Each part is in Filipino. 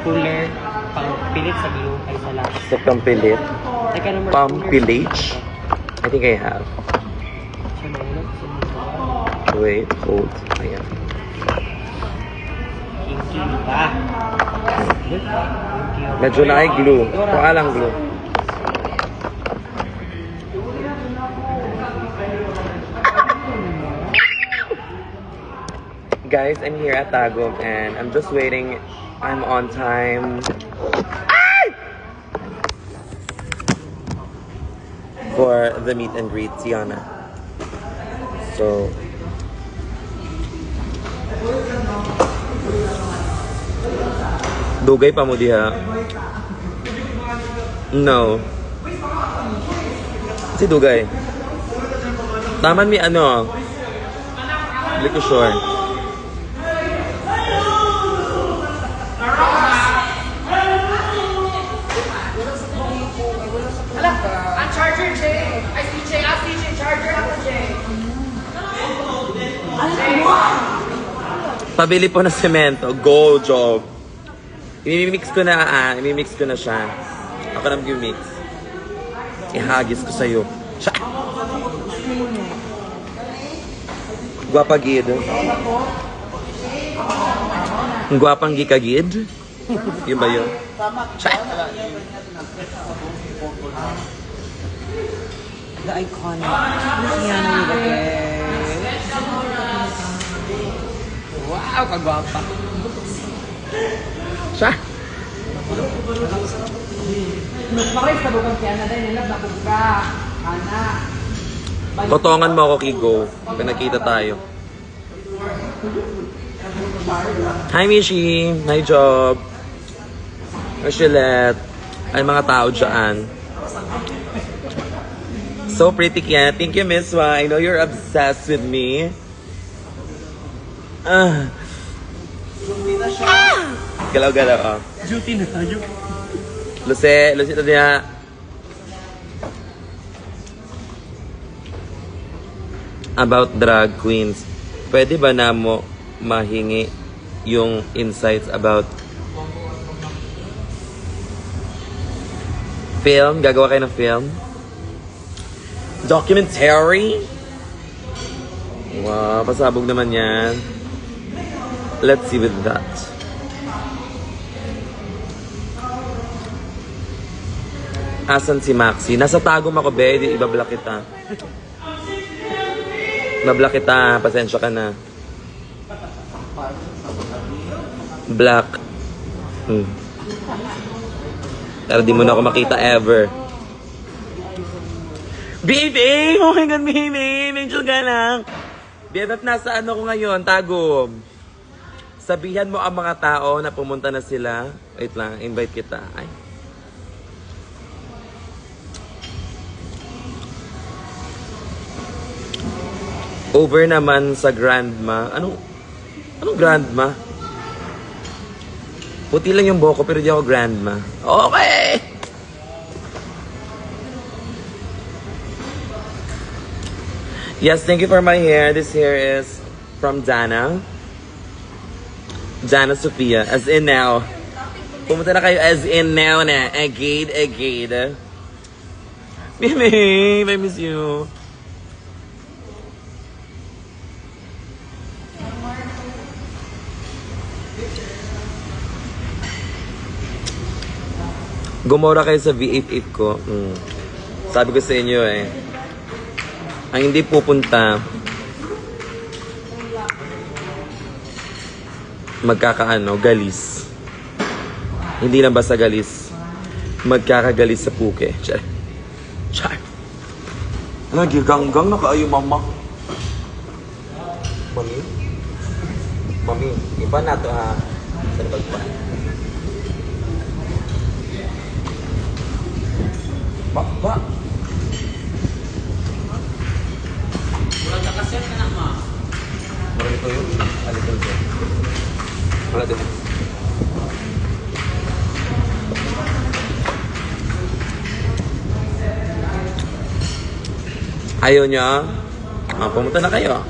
Cooler, pang pilit sa glue ay sa lahat. So, pampilit. Pampilit. I think I have. Wait, hold. Ayan. Kinky ba? Medyo na ay glue. Mukha lang glue. Guys, I'm here at Tagum and I'm just waiting. I'm on time. For the meet and greet, Tiana. So, dugay pa mo diha? No. Si dugay. Taman mi ano? Liquor sure. Ang charger, Jay. Ay, si Jay. Ah, si Jay. Charger ako, Jay. Pabili po ng semento. Go, job. Imimix ko na siya. Ako na mag-mix. Ihagis ko sa'yo. Siya. Guwapagid. Guwapang gikagid. Yun ba yun? Siya. The iconic. Luciano with the hair. Wow, kagwapa. Siya. Bakit sa bukang siya na rin, nilab na buka. Ana. Totongan mo ako, Kigo. Pag nakita tayo. Hi, Mishi. Hi, Job. Rachilette. Ay, mga tao dyan. So pretty, Kiana. Thank you, Miss Wa. I know you're obsessed with me. Galaw-galaw, oh. Duty na tayo. Lucy ito niya. About drag queens. Pwede ba na mo mahingi yung insights about film? Gagawa kayo ng film? Documentary? Wow, pasabog naman yan. Let's see with that. Asan si Maxi? Nasa Tagum ako, be. Di ibablock kita. Bablock kita. Pasensya ka na. Black. Pero di mo na ako makita ever. Baby! Oh my God, baby! Medyo ka lang. BFF, nasa ano ko ngayon? Tagum. Sabihan mo ang mga tao na pumunta na sila. Wait lang, invite kita. Ay. Over naman sa grandma. Anong grandma? Puti lang yung buhok ko pero di ako grandma. Okay! Yes, thank you for my hair. This hair is from Dana. Dana Sophia. As in now. Pumunta na kayo as in now na. Agade. Baby, I miss you. Gumora kayo sa V88 ko. Sabi ko sa inyo ang hindi pupunta galis. Hindi lang basta galis. Magkakagalis sa puke. Char. Nagiganggang na kaayo, mama. Mami, iba na to ha. Sa labag pa. Ba? Murag nakaset ka na, ma. Murag ito yun. Alitan ko. Wala din. Ayaw niya? Pumunta na kayo.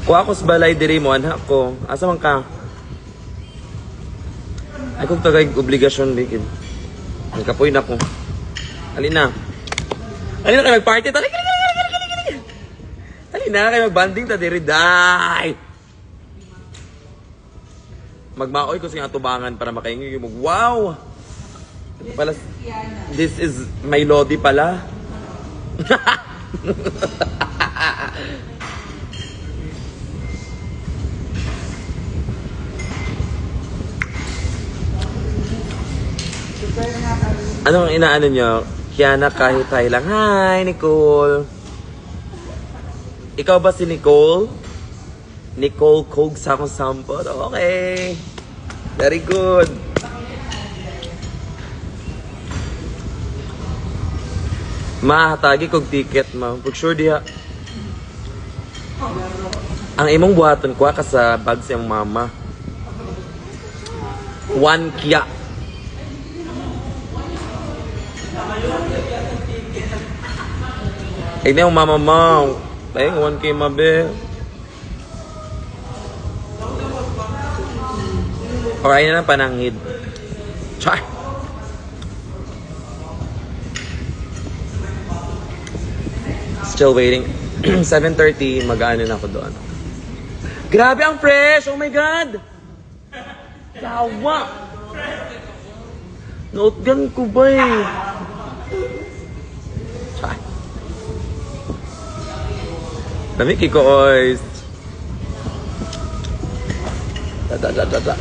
Kuha ko sa balay diri mo, anak ko. Asa man ka? Ay kung tagay obligasyon, Bigid. Nagkapoy na ko. Alina. Alina kayo mag-party. Tali. Alina kayo mag-banding ta diri. Day! Magmaoy ko sa atubangan para makaingi mo. Wow! Pala, this is my lodi pala. Anong inaano nyo? Kiana kahit tayo lang. Hi, Nicole. Ikaw ba si Nicole? Nicole Kog sa akong sampot. Okay. Very good. Mahatagi kog ticket, ma. Pag sure diha. Ang imong buhaton kuha ka sa bag sa iyong mama. 1 kya. Ay na yung mama mo. Ay, 1K mabe. Or ayun na lang pananghid. Char! Still waiting. 7:30, mag-ano na ako doon. Grabe ang fresh! Oh my God! Tawa! Nautgan ko ba eh? Char! Dami kiko oys. Da.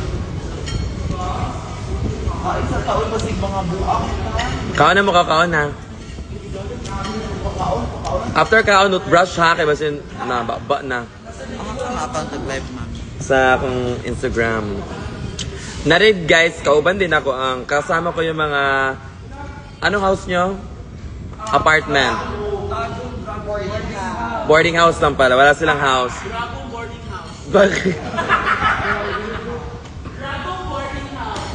Kaon na mo kakaon na. After kaon, brush ha, kaya basin na baba na. Sa akong Instagram. Narid guys, kauban din ako ang kasama ko yung mga anong house nyo? Apartment. Boarding house lang pala, wala silang house.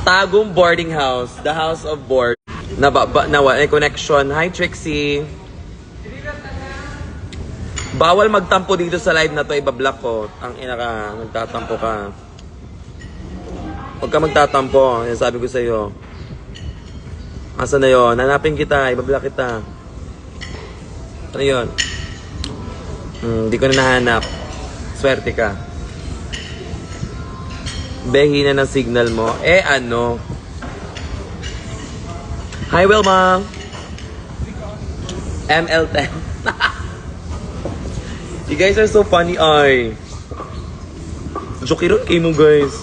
Tagum boarding house. The house of board. Nawa, connection. Hi Trixie. Bawal magtampo dito sa live na to, ibablock ko. Ang ina ka, nagtatampo ka. Huwag ka magtatampo, yan sabi ko sa'yo. Asa na yun? Hanapin kita, ibablock kita. Ano yun? Hindi ko na nahanap. Swerte ka. Behina ng signal mo. Eh ano? Hi Wilma! ML10. You guys are so funny, ay. Joke ron kayo mo, guys.